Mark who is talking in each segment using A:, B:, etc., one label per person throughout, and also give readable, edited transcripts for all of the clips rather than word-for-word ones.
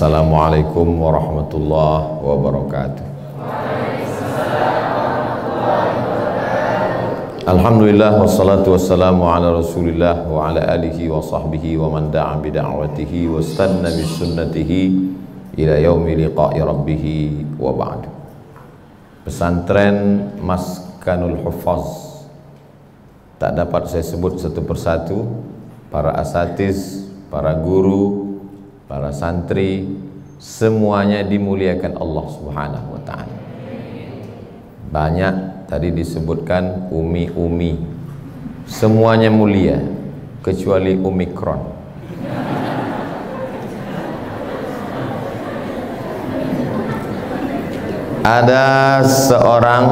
A: Assalamualaikum warahmatullahi wabarakatuh. Alhamdulillah wassalatu wassalamu ala rasulillah wa ala alihi wa sahbihi wa man da'a bida'watihi wa istanna bisunnatihi ila yaumi liqa'i rabbih wa ba'du. Pesantren Maskanul Huffaz, tak dapat saya sebut satu persatu, para asatiz, para guru, para santri, semuanya dimuliakan Allah Subhanahu wa ta'ala. Banyak tadi disebutkan umi-umi, semuanya mulia kecuali Omikron. Ada seorang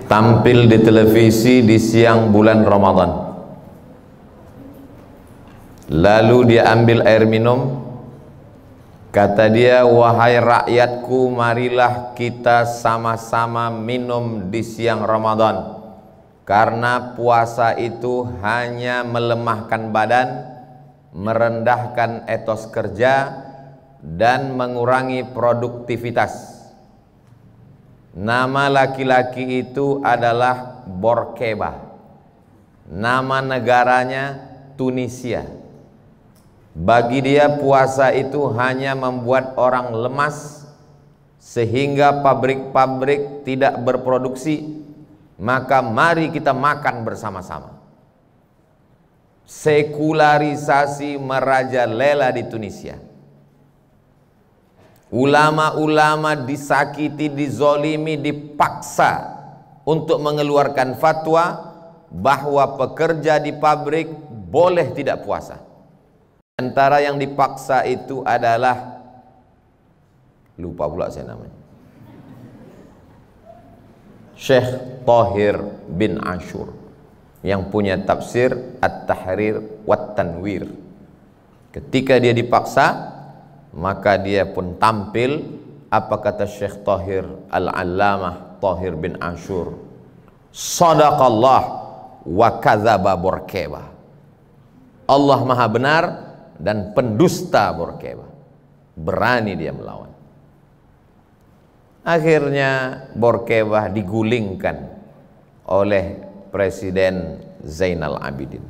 A: tampil di televisi di siang bulan Ramadan, lalu dia ambil air minum. Kata dia, wahai rakyatku, marilah kita sama-sama minum di siang Ramadan, karena puasa itu hanya melemahkan badan, merendahkan etos kerja, dan mengurangi produktivitas. Nama laki-laki itu adalah Borkeba. Nama negaranya Tunisia. Bagi dia puasa itu hanya membuat orang lemas sehingga pabrik-pabrik tidak berproduksi. Maka mari kita makan bersama-sama. Sekularisasi merajalela di Tunisia. Ulama-ulama disakiti, dizolimi, dipaksa untuk mengeluarkan fatwa bahwa pekerja di pabrik boleh tidak puasa. Antara yang dipaksa itu adalah, lupa pula saya namanya, Syekh Thahir bin Ashur, yang punya tafsir At-Tahrir wat Tanwir. Ketika dia dipaksa, maka dia pun tampil. Apa kata Syekh Thahir Al-Allamah Thahir bin Ashur? Sadaqallah wa kadzaba Borkeba. Allah maha benar dan pendusta Borkeba. Berani dia melawan. Akhirnya Borkeba digulingkan oleh Presiden Zainal Abidin.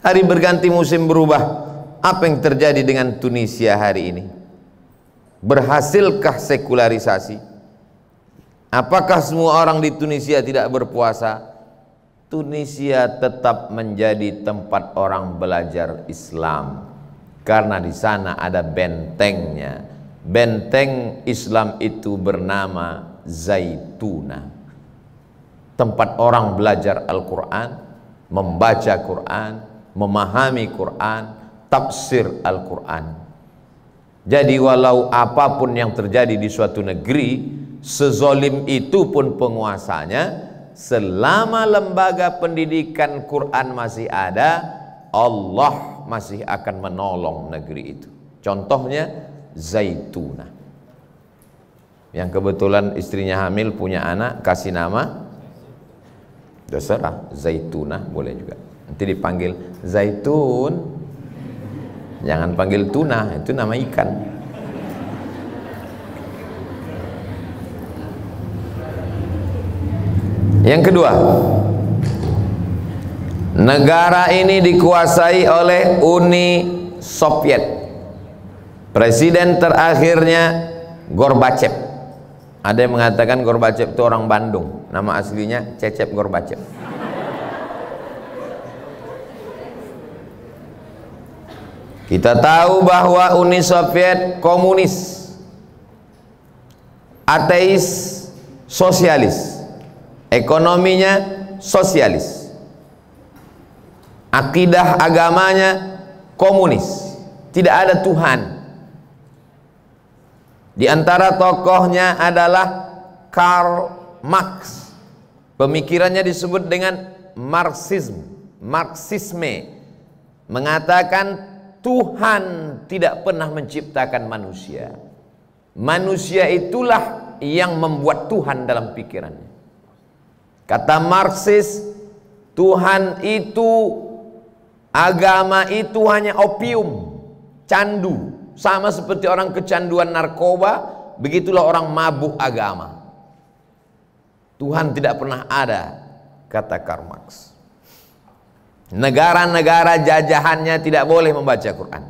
A: Hari berganti musim berubah. Apa yang terjadi dengan Tunisia hari ini? Berhasilkah sekularisasi? Apakah semua orang di Tunisia tidak berpuasa? Tunisia tetap menjadi tempat orang belajar Islam, karena di sana ada bentengnya. Benteng Islam itu bernama Zaituna. Tempat orang belajar Al-Quran, membaca Quran, memahami Quran, tafsir Al-Quran. Jadi walau apapun yang terjadi di suatu negeri, sezolim itu pun penguasanya, selama lembaga pendidikan Quran masih ada, Allah masih akan menolong negeri itu. Contohnya Zaituna, yang kebetulan istrinya hamil, punya anak, kasih nama, terserah, Zaituna boleh juga. Nanti dipanggil Zaitun, jangan panggil tuna, itu nama ikan. Yang kedua, negara ini dikuasai oleh Uni Soviet. Presiden terakhirnya Gorbachev. Ada yang mengatakan Gorbachev itu orang Bandung, nama aslinya Cecep Gorbachev. Kita tahu bahwa Uni Soviet komunis, ateis, sosialis. Ekonominya sosialis, akidah agamanya komunis, tidak ada Tuhan. Di antara tokohnya adalah Karl Marx. Pemikirannya disebut dengan Marxisme, mengatakan Tuhan tidak pernah menciptakan manusia. Manusia itulah yang membuat Tuhan dalam pikirannya. Kata Marxis, Tuhan itu, agama itu hanya opium, candu. Sama seperti orang kecanduan narkoba, begitulah orang mabuk agama. Tuhan tidak pernah ada, kata Karl Marx. Negara-negara jajahannya tidak boleh membaca Quran.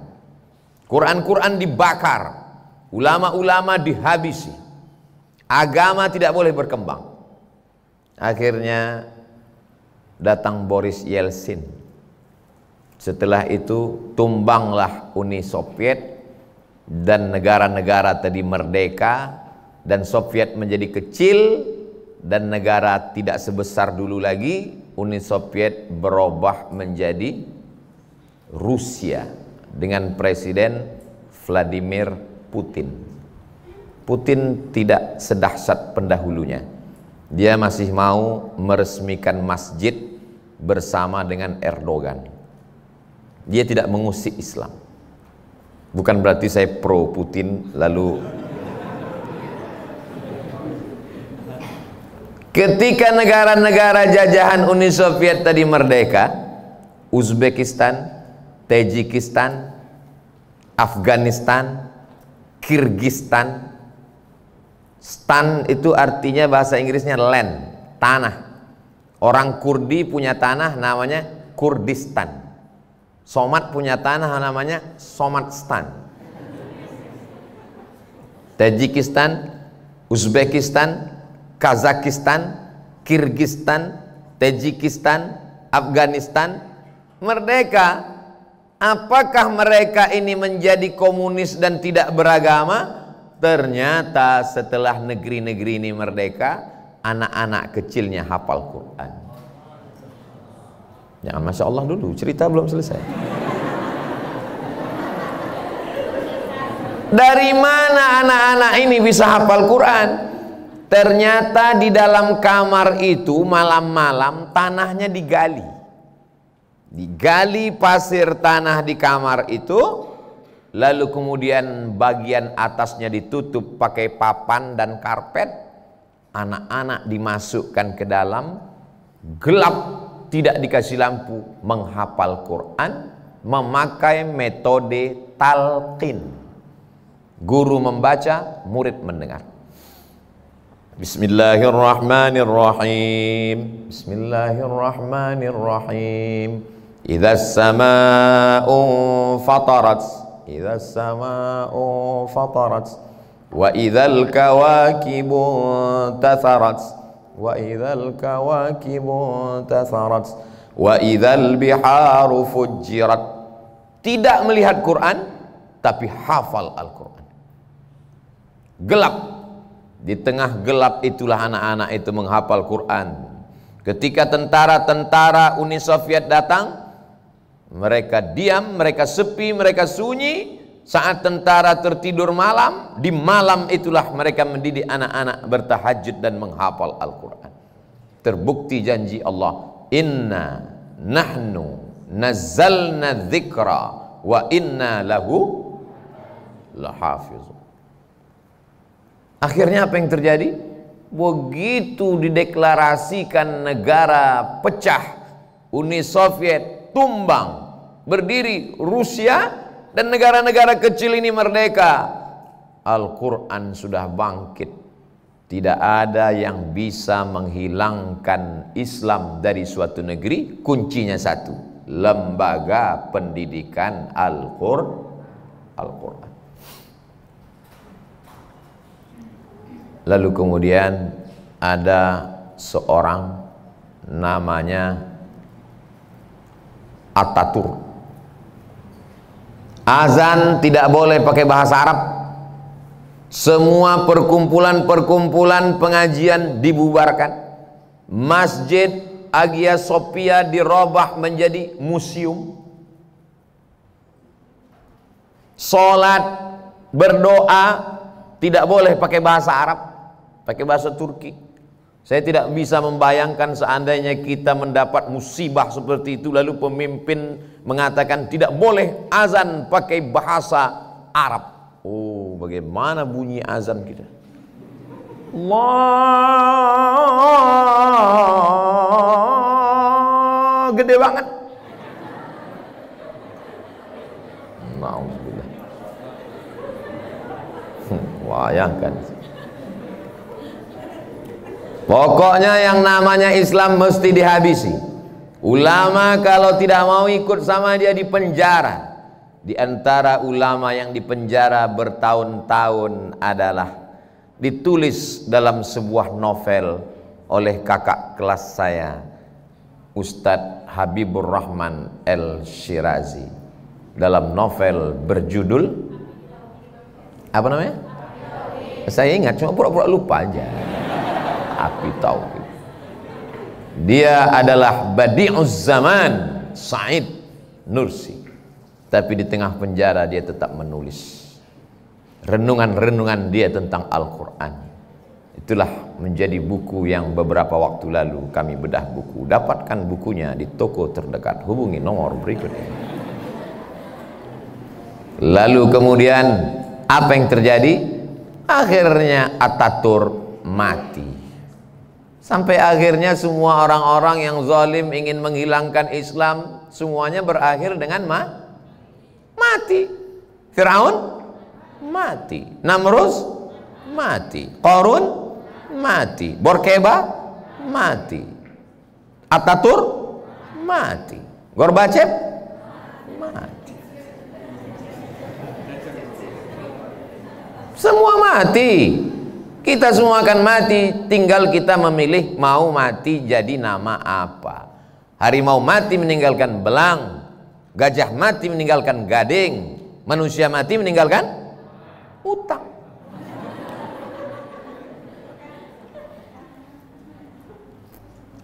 A: Quran dibakar, ulama-ulama dihabisi, agama tidak boleh berkembang. Akhirnya datang Boris Yeltsin. Setelah itu tumbanglah Uni Soviet, dan negara-negara tadi merdeka, dan Soviet menjadi kecil, dan negara tidak sebesar dulu lagi. Uni Soviet berubah menjadi Rusia dengan Presiden Vladimir Putin. Putin tidak sedahsyat pendahulunya. Dia masih mau meresmikan masjid bersama dengan Erdogan. Dia tidak mengusik Islam. Bukan berarti saya pro Putin lalu. Ketika negara-negara jajahan Uni Soviet tadi merdeka, Uzbekistan, Tajikistan, Afghanistan, Kirgistan. Stan itu artinya bahasa Inggrisnya land, tanah. Orang Kurdi punya tanah namanya Kurdistan. Somat punya tanah namanya Somatstan. Tajikistan, Uzbekistan, Kazakistan, Kirgistan, Tajikistan, Afghanistan merdeka. Apakah mereka ini menjadi komunis dan tidak beragama? Ternyata setelah negeri-negeri ini merdeka, anak-anak kecilnya hafal Quran. Jangan Masya Allah dulu, cerita belum selesai. Dari mana anak-anak ini bisa hafal Quran? Ternyata di dalam kamar itu malam-malam tanahnya digali. Digali pasir tanah di kamar itu, lalu kemudian bagian atasnya ditutup pakai papan dan karpet. Anak-anak dimasukkan ke dalam, gelap, tidak dikasih lampu, menghafal Quran, memakai metode talqin. Guru membaca, murid mendengar. Bismillahirrahmanirrahim. Bismillahirrahmanirrahim. Idzas samaa'u fatarat. Idzas samaa'u fatarat. Wa idzal kawakibu tatharat. Wa idzal kawakibu tatharat. Wa idzal biharu fujjirat. Tidak melihat Quran, tapi hafal Al-Quran. Gelap. Di tengah gelap itulah anak-anak itu menghafal Quran. Ketika tentara-tentara Uni Soviet datang, mereka diam, mereka sepi, mereka sunyi. Saat tentara tertidur malam, di malam itulah mereka mendidik anak-anak bertahajud dan menghafal Al-Quran. Terbukti janji Allah, inna nahnu nazzalna dzikra wa inna lahu lahafizun. Akhirnya apa yang terjadi? Begitu dideklarasikan negara pecah, Uni Soviet tumbang, berdiri Rusia, dan negara-negara kecil ini merdeka. Al-Quran sudah bangkit. Tidak ada yang bisa menghilangkan Islam dari suatu negeri. Kuncinya satu, lembaga pendidikan Al-Quran. Lalu kemudian ada seorang namanya Ataturk. Azan tidak boleh pakai bahasa Arab. Semua perkumpulan-perkumpulan pengajian dibubarkan. Masjid Hagia Sophia dirubah menjadi museum. Salat, berdoa tidak boleh pakai bahasa Arab, pakai bahasa Turki. Saya tidak bisa membayangkan seandainya kita mendapat musibah seperti itu, lalu pemimpin mengatakan tidak boleh azan pakai bahasa Arab. Oh, bagaimana bunyi azan kita? Allah, gede banget. Nauzubillah. Bayangkan. Pokoknya yang namanya Islam mesti dihabisi. Ulama kalau tidak mau ikut sama dia dipenjara. Di antara ulama yang dipenjara bertahun-tahun adalah ditulis dalam sebuah novel oleh kakak kelas saya, Ustadz Habibur Rahman El-Shirazi, dalam novel berjudul apa namanya? Saya ingat, cuma pura-pura lupa aja. Api Tauhid. Dia adalah Badi'uz Zaman Said Nursi, tapi di tengah penjara dia tetap menulis renungan-renungan dia tentang Al-Quran. Itulah menjadi buku yang beberapa waktu lalu kami bedah buku. Dapatkan bukunya di toko terdekat, hubungi nomor berikut ini. Lalu kemudian apa yang terjadi? Akhirnya Ataturk mati. Sampai akhirnya semua orang-orang yang zalim ingin menghilangkan Islam, semuanya berakhir dengan mati. Firaun mati, Namrus mati, Qarun mati, Borkeba mati, Ataturk mati, Gorbachev mati. Semua mati. Kita semua akan mati, tinggal kita memilih mau mati jadi nama apa. Harimau mati meninggalkan belang, gajah mati meninggalkan gading, manusia mati meninggalkan utang.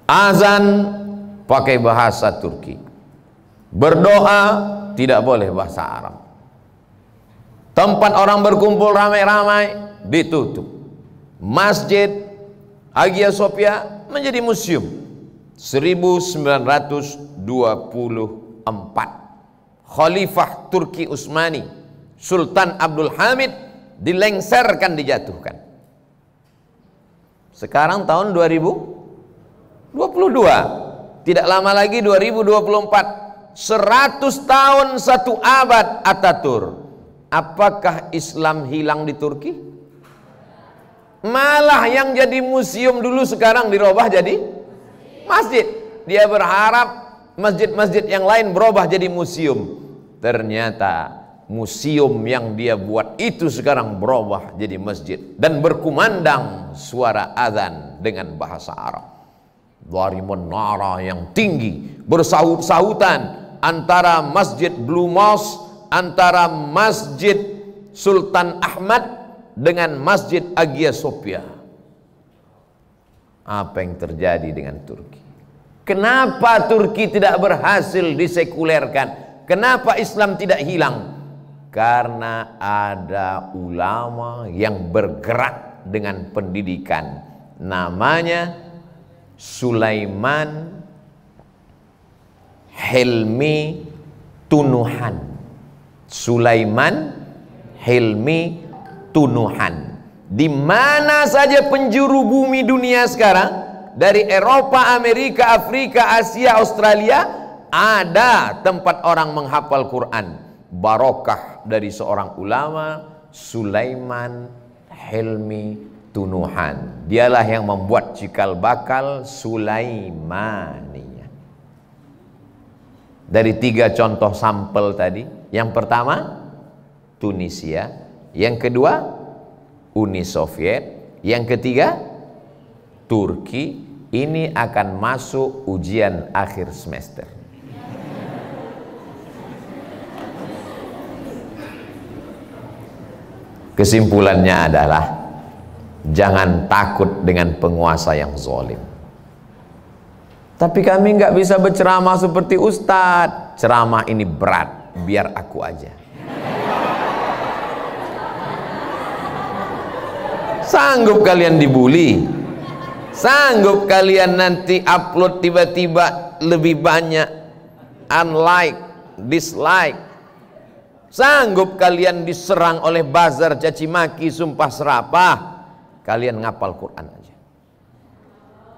A: Azan pakai bahasa Turki, berdoa tidak boleh bahasa Arab. Tempat orang berkumpul ramai-ramai ditutup. Masjid Hagia Sophia menjadi museum. 1924 Khalifah Turki Utsmani Sultan Abdul Hamid dilengserkan, dijatuhkan. Sekarang tahun 2022, tidak lama lagi 2024, 100 tahun, 1 abad Ataturk. Apakah Islam hilang di Turki? Malah yang jadi museum dulu sekarang dirubah jadi masjid. Dia berharap masjid-masjid yang lain berubah jadi museum. Ternyata museum yang dia buat itu sekarang berubah jadi masjid dan berkumandang suara azan dengan bahasa Arab. Dari menara yang tinggi bersaut-sautan antara Masjid Blue Mosque, antara Masjid Sultan Ahmad dengan Masjid Hagia Sophia. Apa yang terjadi dengan Turki? Kenapa Turki tidak berhasil disekulerkan? Kenapa Islam tidak hilang? Karena ada ulama yang bergerak dengan pendidikan. Namanya Sulaiman Hilmi Tunuhan. Sulaiman Hilmi Tunuhan. Di mana saja penjuru bumi dunia sekarang, dari Eropa, Amerika, Afrika, Asia, Australia, ada tempat orang menghafal Quran. Barokah dari seorang ulama, Sulaiman Hilmi Tunuhan. Dialah yang membuat cikal bakal Sulaimaniyah. Dari 3 contoh sampel tadi, yang pertama Tunisia, yang kedua Uni Soviet, yang ketiga Turki. Ini akan masuk ujian akhir semester. Kesimpulannya adalah jangan takut dengan penguasa yang zalim. Tapi kami nggak bisa berceramah seperti Ustadz. Ceramah ini berat, biar aku aja. Sanggup kalian dibully? Sanggup kalian nanti upload tiba-tiba lebih banyak unlike, dislike? Sanggup kalian diserang oleh buzzer, caci maki, sumpah serapah? Kalian ngapal Quran aja.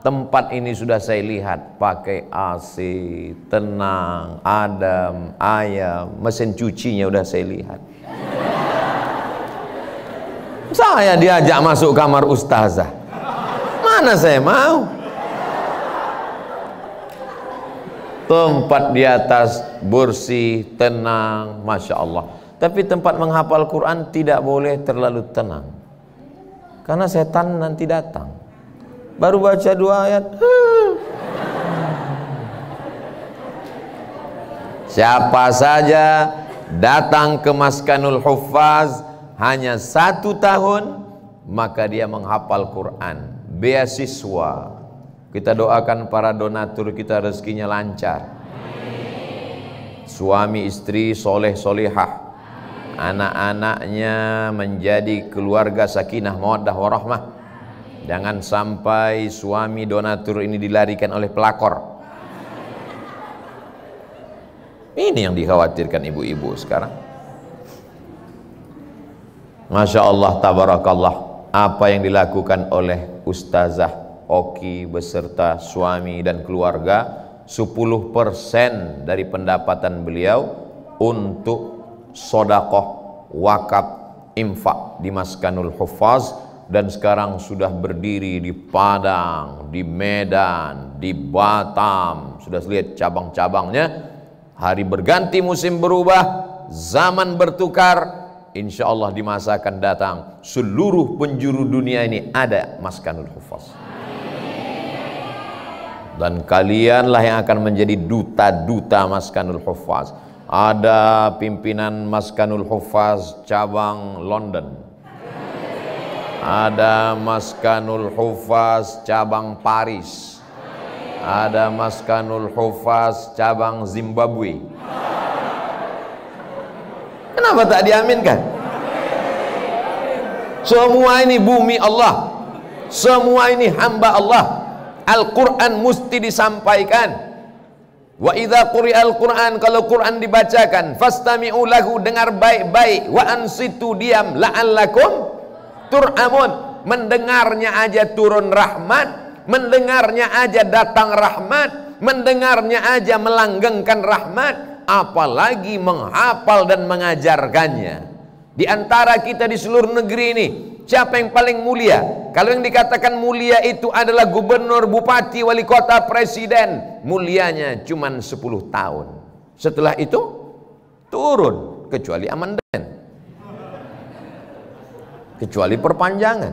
A: tempat ini sudah saya lihat pakai AC, tenang, adem, ayam, mesin cucinya udah saya lihat. Saya diajak masuk kamar ustazah, mana saya mau. Tempat di atas bersih, tenang, Masya Allah. Tapi tempat menghafal Quran tidak boleh terlalu tenang, karena setan nanti datang. Baru baca 2 ayat, siapa saja datang ke Maskanul Huffaz hanya 1 tahun, maka dia menghafal Quran, beasiswa. Kita doakan para donatur kita rezekinya lancar, suami istri soleh solehah, anak-anaknya menjadi keluarga sakinah mawaddah warahmah. Jangan sampai suami donatur ini dilarikan oleh pelakor. Ini yang dikhawatirkan ibu-ibu sekarang. Masya Allah, tabarakallah, apa yang dilakukan oleh Ustazah Oki beserta suami dan keluarga, 10% dari pendapatan beliau untuk sodakoh, wakaf, infak di Maskanul Huffaz. Dan sekarang sudah berdiri di Padang, di Medan, di Batam. Sudah lihat cabang-cabangnya. Hari berganti, musim berubah, zaman bertukar. Insya Allah di masa akan datang seluruh penjuru dunia ini ada Maskanul Huffaz. Dan kalianlah yang akan menjadi duta-duta Maskanul Huffaz. Ada pimpinan Maskanul Huffaz cabang London, ada Maskanul Huffaz cabang Paris, ada Maskanul Huffaz cabang Zimbabwe. Kenapa tak diaminkan? Semua ini bumi Allah, semua ini hamba Allah. Al-Quran mesti disampaikan. Wa idza quri'al Quran, kalau Quran dibacakan, fastami'u lahu, dengar baik-baik, wa ansitu, diam, la'allakum tur'amun. Mendengarnya aja turun rahmat, mendengarnya aja datang rahmat, mendengarnya aja melanggengkan rahmat, apalagi menghafal dan mengajarkannya. Di antara kita di seluruh negeri ini, siapa yang paling mulia? Kalau yang dikatakan mulia itu adalah gubernur, bupati, wali kota, presiden, mulianya cuma 10 tahun. Setelah itu turun, kecuali amandemen, kecuali perpanjangan.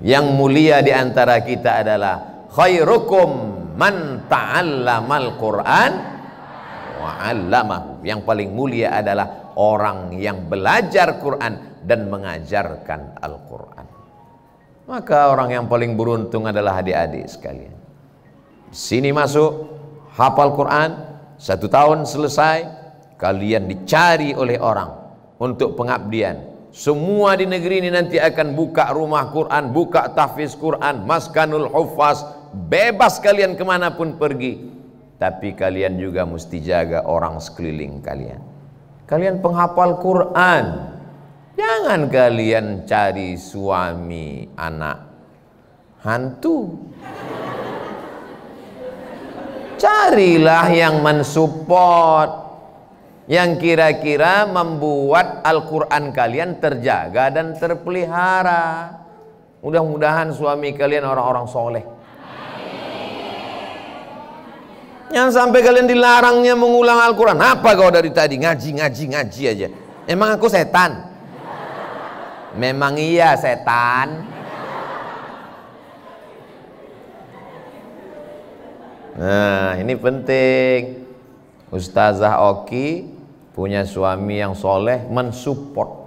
A: Yang mulia di antara kita adalah khairukum man ta'allamal Qur'an wa 'allamahu. Yang paling mulia adalah orang yang belajar Quran dan mengajarkan Al-Quran. Maka orang yang paling beruntung adalah adik-adik sekalian. Sini masuk, hafal Quran, 1 tahun selesai, kalian dicari oleh orang untuk pengabdian. Semua di negeri ini nanti akan buka rumah Quran, buka tahfiz Quran, Maskanul Huffaz, bebas kalian kemanapun pergi. Tapi kalian juga mesti jaga orang sekeliling kalian. Kalian penghafal Quran, jangan kalian cari suami anak hantu. Carilah yang mensupport, yang kira-kira membuat Al-Quran kalian terjaga dan terpelihara. Mudah-mudahan suami kalian orang-orang soleh. Jangan sampai kalian dilarangnya mengulang Al-Quran. Apa kau dari tadi? Ngaji aja. Emang aku setan? Memang iya setan. Nah, ini penting. Ustazah Oki punya suami yang soleh, mensupport.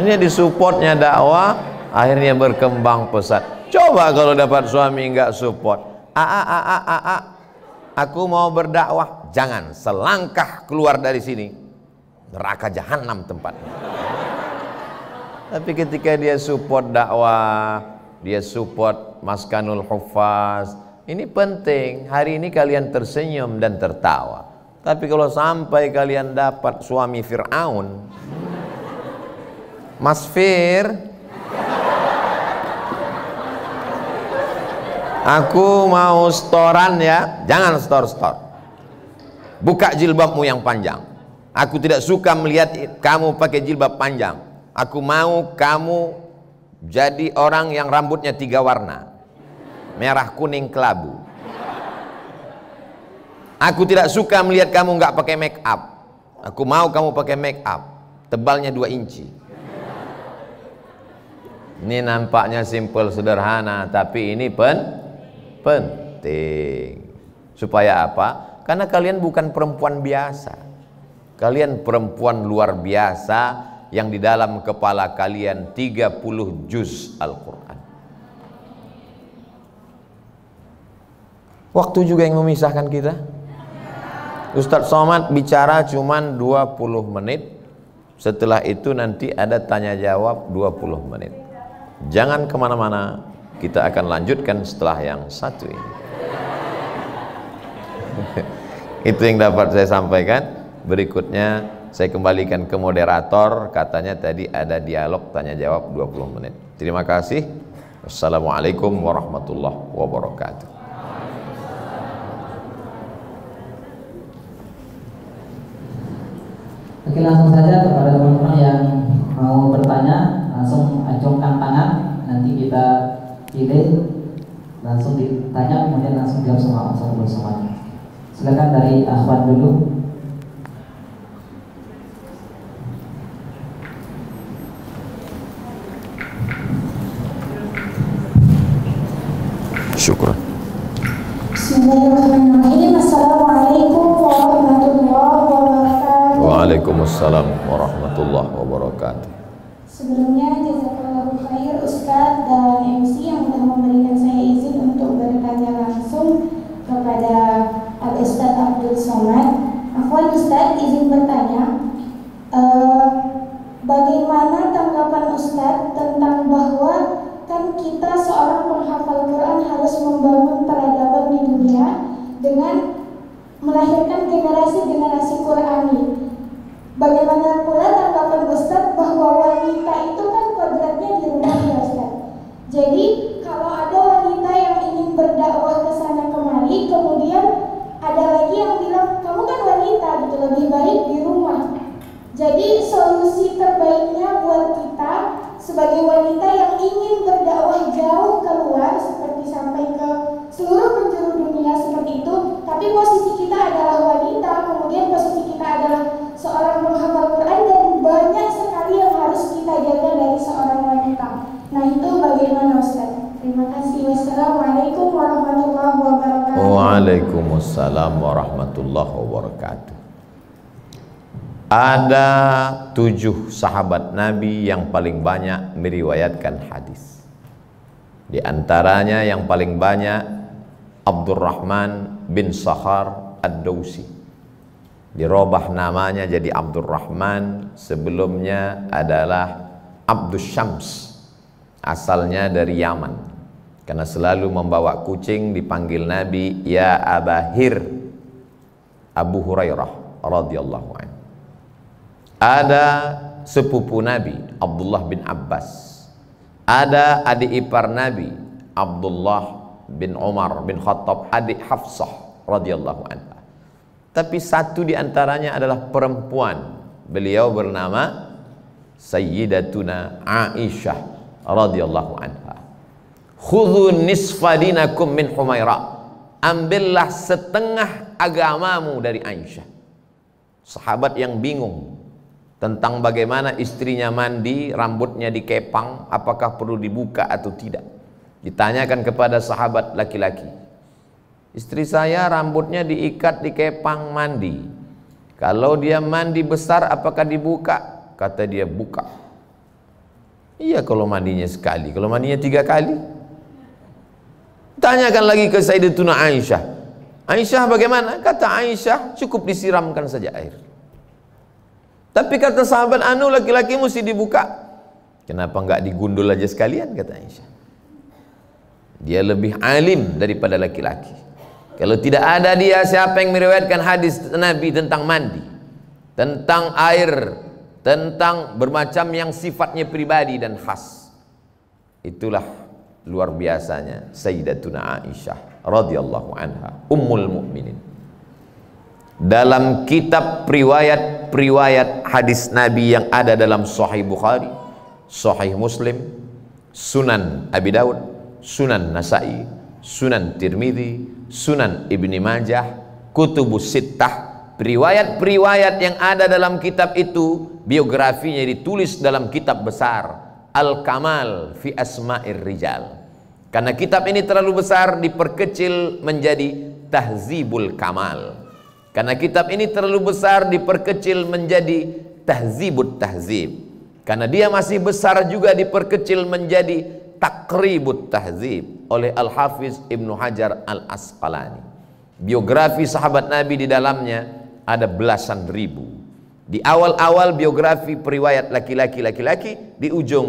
A: Ini disupportnya dakwah, akhirnya berkembang pesat. Coba kalau dapat suami enggak support, aku mau berdakwah, jangan, selangkah keluar dari sini, neraka jahanam tempatnya. Tapi ketika dia support dakwah, dia support Maskanul Huffaz, ini penting. Hari ini kalian tersenyum dan tertawa. Tapi kalau sampai kalian dapat suami Fir'aun, Mas Fir, aku mau storan ya. Jangan store. Buka jilbabmu yang panjang. Aku tidak suka melihat kamu pakai jilbab panjang. Aku mau kamu jadi orang yang rambutnya 3 warna, merah, kuning, kelabu. Aku tidak suka melihat kamu nggak pakai make up. Aku mau kamu pakai make up, tebalnya 2 inci. Ini nampaknya simple, sederhana, tapi ini penting. Supaya apa? Karena kalian bukan perempuan biasa. Kalian perempuan luar biasa yang di dalam kepala kalian 30 juz Al-Quran. Waktu juga yang memisahkan kita. Ustadz Somad bicara cuman 20 menit. Setelah itu nanti ada tanya jawab 20 menit. Jangan kemana-mana, kita akan lanjutkan setelah yang satu ini. Itu yang dapat saya sampaikan. Berikutnya saya kembalikan ke moderator. Katanya tadi ada dialog tanya jawab 20 menit. Terima kasih. Wassalamualaikum warahmatullahi wabarakatuh.
B: Oke, langsung saja kepada teman-teman yang mau bertanya, langsung acungkan tangan. Nanti kita pilih, langsung ditanya, kemudian langsung jawab semuanya. Silakan dari Akhwan dulu.
A: Syukran.
C: Bismillahirrahmanirrahim. Assalamualaikum warahmatullahi wabarakatuh.
A: Waalaikumsalam warahmatullahi wabarakatuh.
C: Sebelumnya jazakallahu khair Ustadz dan MC yang telah memberikan saya izin untuk bertanya langsung kepada Al-Ustadz Abdul Somad. Akhwan Ustadz, izin bertanya, bagaimana tanggapan Ustadz tentang bahwa kan kita seorang penghafal Quran harus membangun peradaban di dunia dengan melahirkan generasi-generasi Qurani. Bagaimana pula tanggapan Ustadz bahwa wanita itu kan kodratnya di rumah ya Ustadz. Jadi kalau ada wanita yang ingin berdakwah ke sana kemari, kemudian ada lagi yang bilang kamu kan wanita gitu, lebih baik di rumah. Jadi solusi terbaiknya buat kita sebagai wanita yang ingin berdakwah jauh keluar, seperti sampai ke seluruh penjuru dunia seperti itu, tapi posisi kita adalah wanita, kemudian posisi kita adalah seorang penghafal Quran, dan banyak sekali yang harus kita jaga dari seorang wanita. Nah itu bagaimana Ustaz? Terima kasih. Wassalamualaikum warahmatullahi wabarakatuh.
A: Waalaikumsalam warahmatullahi wabarakatuh. Ada 7 sahabat Nabi yang paling banyak meriwayatkan hadis. Di antaranya yang paling banyak Abdurrahman bin Sakhar Ad-Dawsi. Dirubah namanya jadi Abdurrahman, sebelumnya adalah Abdus Syams. Asalnya dari Yaman. Karena selalu membawa kucing, dipanggil Nabi ya Abahir, Abu Hurairah radhiyallahu anhu. Ada sepupu Nabi Abdullah bin Abbas. Ada adik ipar Nabi Abdullah bin Umar bin Khattab, adik Hafsah radhiyallahu anha. Tapi satu di antaranya adalah perempuan. Beliau bernama Sayyidatuna Aisyah radhiyallahu anha. Khudhu nisfa dinakum min Humaira. Ambillah setengah agamamu dari Aisyah. Sahabat yang bingung tentang bagaimana istrinya mandi, rambutnya dikepang, apakah perlu dibuka atau tidak. Ditanyakan kepada sahabat laki-laki, istri saya rambutnya diikat, dikepang, mandi. Kalau dia mandi besar apakah dibuka? Kata dia, buka. Iya kalau mandinya sekali, kalau mandinya 3 kali. Tanyakan lagi ke Sayyidatuna Aisyah. Aisyah bagaimana? Kata Aisyah, cukup disiramkan saja air. Tapi kata sahabat anu, laki-laki mesti dibuka. Kenapa enggak digundul aja sekalian, kata Aisyah. Dia lebih alim daripada laki-laki. Kalau tidak ada dia, siapa yang meriwayatkan hadis Nabi tentang mandi, tentang air tentang bermacam yang sifatnya pribadi dan khas. Itulah luar biasanya Sayyidatuna Aisyah radhiyallahu anha, ummul mukminin. Dalam kitab riwayat hadis Nabi yang ada dalam Sahih Bukhari, Sahih Muslim, Sunan Abi Daud, Sunan Nasai, Sunan Tirmidzi, Sunan Ibni Majah, Kutubus Sittah, riwayat-riwayat yang ada dalam kitab itu, biografinya ditulis dalam kitab besar Al-Kamal fi Asma'ir Rijal. Karena kitab ini terlalu besar, diperkecil menjadi Tahzibul Kamal. Karena kitab ini terlalu besar, diperkecil menjadi Tahzibut Tahzib. Karena dia masih besar juga, diperkecil menjadi Takribut Tahzib oleh Al-Hafiz Ibnu Hajar Al-Asqalani. Biografi sahabat Nabi di dalamnya ada belasan ribu. Di awal-awal biografi periwayat laki-laki, di ujung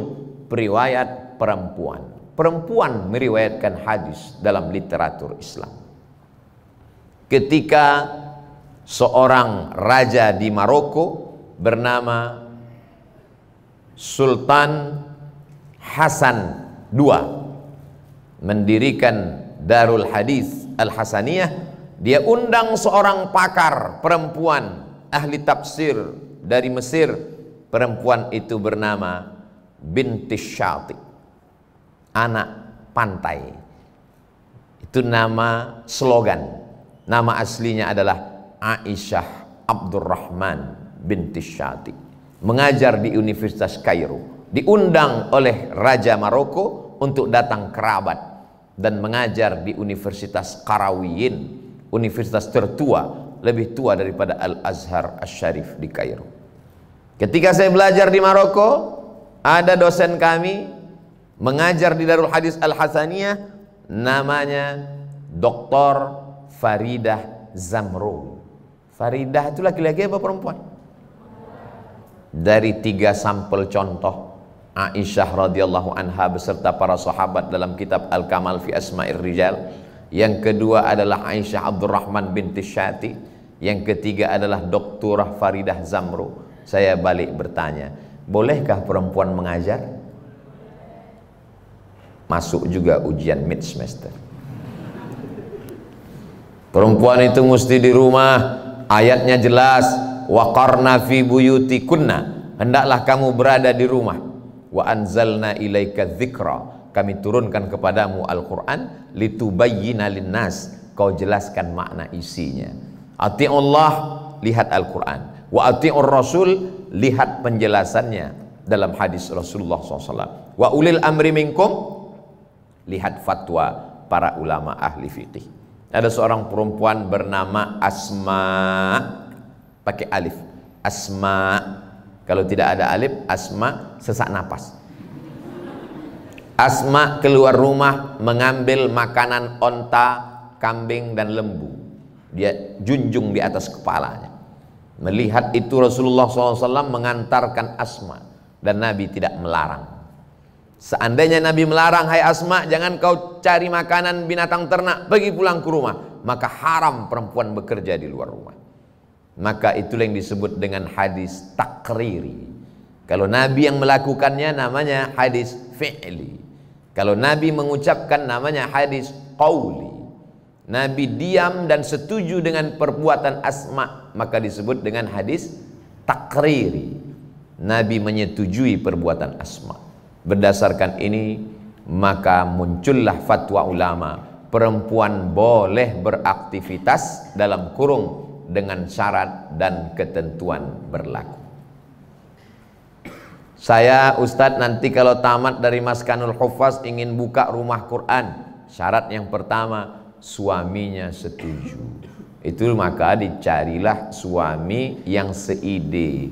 A: periwayat perempuan. Perempuan meriwayatkan hadis dalam literatur Islam. Ketika seorang raja di Maroko bernama Sultan Hasan II mendirikan Darul Hadis Al-Hasaniyah, dia undang seorang pakar perempuan ahli tafsir dari Mesir. Perempuan itu bernama Binti Syati, anak pantai. Itu nama slogan. Nama aslinya adalah Aisyah Abdurrahman binti Syati. Mengajar di Universitas Kairo. Diundang oleh Raja Maroko untuk datang kerabat dan mengajar di Universitas Qarawiyyin, universitas tertua, lebih tua daripada Al-Azhar Asy-Syarif di Kairo. Ketika saya belajar di Maroko, ada dosen kami mengajar di Darul Hadis Al-Hasaniyah, namanya Dr. Faridah Zamro. Faridah itu laki-laki apa perempuan? Dari 3 sampel contoh Aisyah radhiyallahu anha beserta para sahabat dalam kitab Al-Kamal fi Asma'ir Rijal. Yang kedua adalah Aisyah Abdurrahman binti Syati. Yang ketiga adalah Doktorah Faridah Zamro. Saya balik bertanya, bolehkah perempuan mengajar? Masuk juga ujian mid semester. Perempuan itu mesti di rumah, ayatnya jelas, waqarna fi buyutikunna, hendaklah kamu berada di rumah. Wa anzalna ilaika dzikra, kami turunkan kepadamu Al-Qur'an litubayyina linnas, kau jelaskan makna isinya. Ati'ullah, lihat Al-Qur'an, wa ati'ur rasul, lihat penjelasannya dalam hadis Rasulullah SAW. Wa ulil amri minkum, lihat fatwa para ulama ahli fiqih. Ada seorang perempuan bernama Asma, pakai alif. Asma, kalau tidak ada alif, Asma, sesak napas. Asma keluar rumah mengambil makanan onta, kambing dan lembu. Dia junjung di atas kepalanya. Melihat itu Rasulullah SAW mengantarkan Asma, dan Nabi tidak melarang. Seandainya Nabi melarang, hai Asma, jangan kau cari makanan binatang ternak, pergi pulang ke rumah, maka haram perempuan bekerja di luar rumah. Maka itulah yang disebut dengan hadis takriri. Kalau Nabi yang melakukannya namanya hadis fi'li. Kalau Nabi mengucapkan namanya hadis qauli. Nabi diam dan setuju dengan perbuatan Asma, maka disebut dengan hadis takriri. Nabi menyetujui perbuatan Asma. Berdasarkan ini maka muncullah fatwa ulama, perempuan boleh beraktivitas dalam kurung dengan syarat dan ketentuan berlaku. Saya Ustadz nanti kalau tamat dari Maskanul Huffaz ingin buka rumah Quran, syarat yang pertama suaminya setuju. Itu maka dicarilah suami yang seide,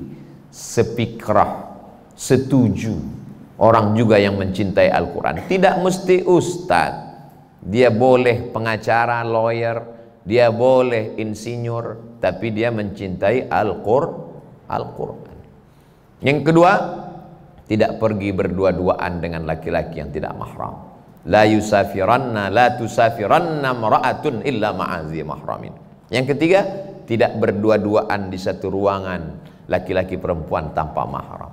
A: sepikrah, setuju. Orang juga yang mencintai Al-Quran. Tidak mesti ustadz. Dia boleh pengacara, lawyer. Dia boleh insinyur. Tapi dia mencintai Al-Quran. Yang kedua, tidak pergi berdua-duaan dengan laki-laki yang tidak mahram. La yusafiranna, la tusafiranna mara'atun illa ma'azi mahramin. Yang ketiga, tidak berdua-duaan di satu ruangan laki-laki perempuan tanpa mahram.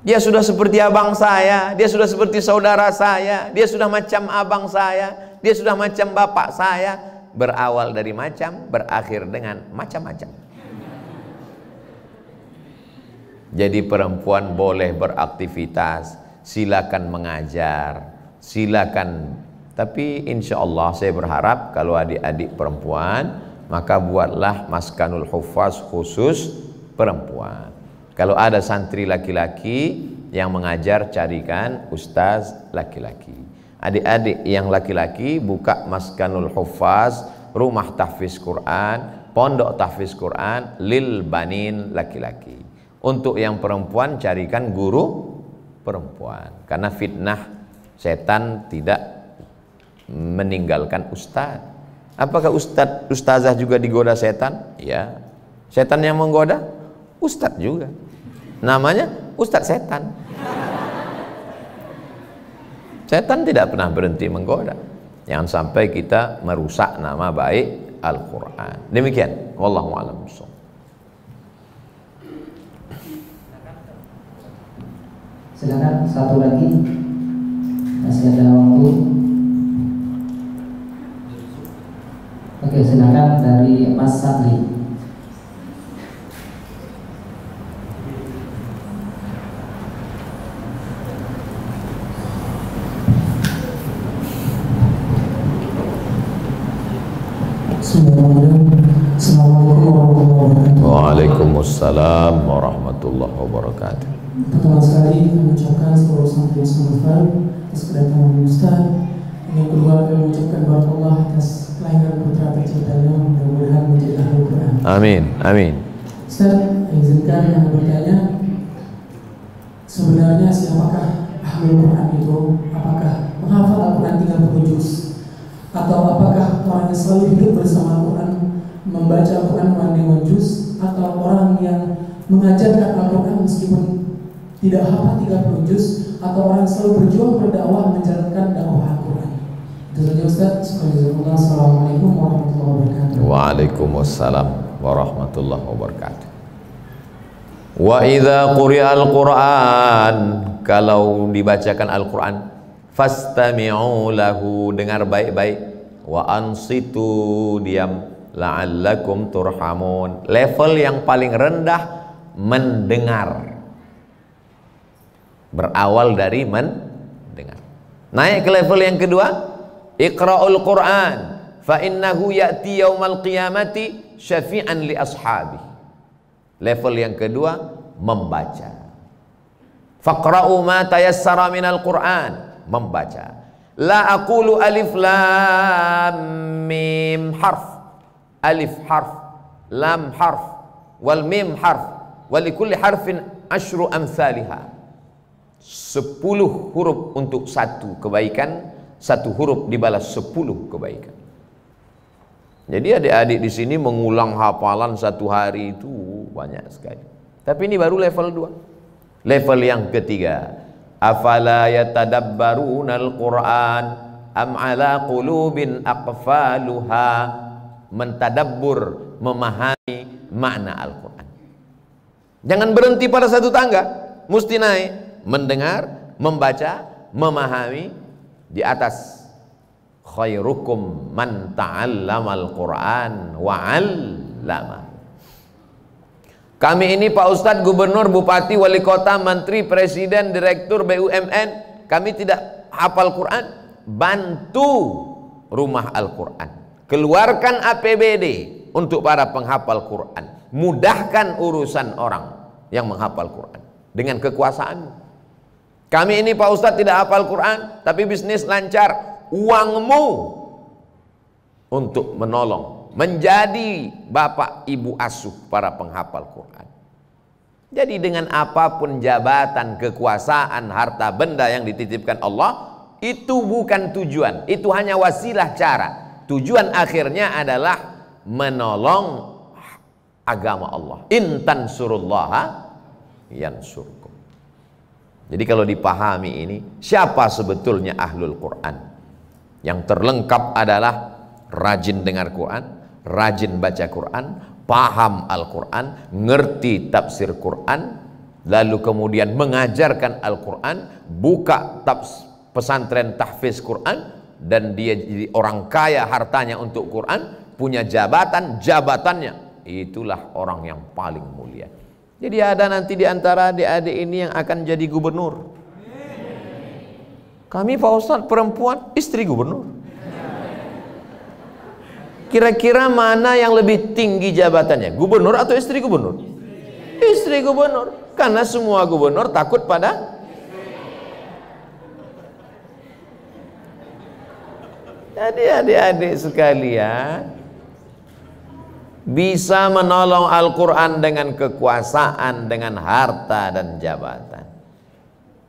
A: Dia sudah seperti abang saya, dia sudah seperti saudara saya, dia sudah macam abang saya, dia sudah macam bapak saya. Berawal dari macam, berakhir dengan macam-macam. Jadi perempuan boleh beraktivitas, silakan mengajar, silakan. Tapi insya Allah saya berharap kalau adik-adik perempuan, maka buatlah maskanul hufaz khusus perempuan. Kalau ada santri laki-laki yang mengajar, carikan ustaz laki-laki. Adik-adik yang laki-laki buka maskanul hufaz, rumah tahfiz Quran, pondok tahfiz Quran lil banin laki-laki. Untuk yang perempuan carikan guru perempuan. Karena fitnah setan tidak meninggalkan ustaz. Apakah ustazah juga digoda setan? Ya. Setan yang menggoda ustaz juga. Namanya ustaz setan. Setan tidak pernah berhenti menggoda. Jangan sampai kita merusak nama baik Al-Quran. Demikian. Wallahu a'lam bishawab.
B: Silakan satu lagi. Masih ada waktu. Oke, silakan dari Mas Sadli.
D: Assalamualaikum warahmatullahi wabarakatuh.
A: Waalaikumsalam warahmatullahi wabarakatuh.
D: Pertama sekali kami mengucapkan seluruh santri yang selamat atas kedatangan Ustaz. Yang kedua kami mengucapkan barakallah atas kelahiran putra tercintanya, mudah-mudahan menjadi ahli Quran.
A: Amin, amin.
D: Ustaz, izinkan kami bertanya, sebenarnya siapakah ahli Quran itu? Apakah menghafal Al-Quran 30 juz? Atau apakah orang yang selalu hidup bersama Al-Quran, membaca Al-Quran 1 juz? Atau orang yang mengajarkan Al-Quran meskipun tidak hafal 30 juz? Atau orang yang selalu berjuang berdakwah menjalankan dakwah Al-Quran? Itu saja Ustaz. Assalamualaikum warahmatullahi wabarakatuh.
A: Waalaikumsalam warahmatullahi wabarakatuh. Wa idza quri'al Qur'an, kalau dibacakan Al-Quran, fastami'u lahu, dengar baik-baik, wa ansitu, diam, la'allakum turhamun. Level yang paling rendah mendengar, berawal dari mendengar. Naik ke level yang kedua, iqra'ul Qur'an fa innahu ya'ti yaumal qiyamati syafi'an li ashabi. Level yang kedua, membaca. Faqra'u ma tayassara minal Qur'an, membaca. La aqulu alif lam mim harf, alif harf, lam harf, wal mim harf, wa likulli harfin asyru amsalihah. 10 huruf untuk satu kebaikan, 1 huruf dibalas 10 kebaikan. Jadi adik-adik di sini mengulang hafalan 1 hari itu banyak sekali. Tapi ini baru level 2. Level yang ketiga, afala yatadabbarunal Qur'an am ala qulubin aqfaluha, mentadabbur, memahami makna Al-Quran. Jangan berhenti pada satu tangga, mesti naik, mendengar, membaca, memahami. Di atas, khairukum man ta'allamal Qur'an wa 'allama. Kami ini Pak Ustadz, gubernur, bupati, wali kota, menteri, presiden, direktur BUMN, kami tidak hafal Quran. Bantu rumah Al-Quran, keluarkan APBD untuk para penghafal Quran, mudahkan urusan orang yang menghafal Quran dengan kekuasaanmu. Kami ini Pak Ustadz tidak hafal Quran, tapi bisnis lancar. Uangmu untuk menolong, menjadi bapak ibu asuh para penghafal Quran. Jadi dengan apapun jabatan, kekuasaan, harta benda yang dititipkan Allah, itu bukan tujuan, itu hanya wasilah cara. Tujuan akhirnya adalah menolong agama Allah. In tansurullaha yansurkum. Jadi kalau dipahami ini, siapa sebetulnya ahlul Quran? Yang terlengkap adalah rajin dengar Quran, rajin baca Quran, paham Al-Quran, ngerti tafsir Quran, lalu kemudian mengajarkan Al-Quran, buka pesantren tahfiz Quran, dan dia jadi orang kaya hartanya untuk Quran, punya jabatannya, itulah orang yang paling mulia. Jadi ada nanti di antara adik-adik ini yang akan jadi gubernur. Kami Pak Ustadz perempuan, istri gubernur. Kira-kira mana yang lebih tinggi jabatannya, gubernur atau istri gubernur? Istri gubernur, karena semua gubernur takut pada. Jadi adik-adik sekalian, bisa menolong Al-Quran dengan kekuasaan, dengan harta dan jabatan.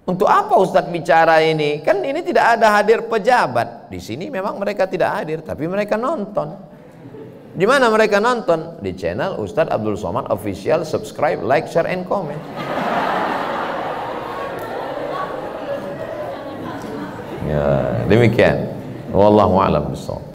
A: Untuk apa Ustadz bicara ini? Kan ini tidak ada hadir pejabat. Di sini memang mereka tidak hadir, tapi mereka nonton. Di mana mereka nonton? Di channel Ustadz Abdul Somad Official. Subscribe, like, share, and comment. Ya, demikian. Wallahu a'lam bishawab.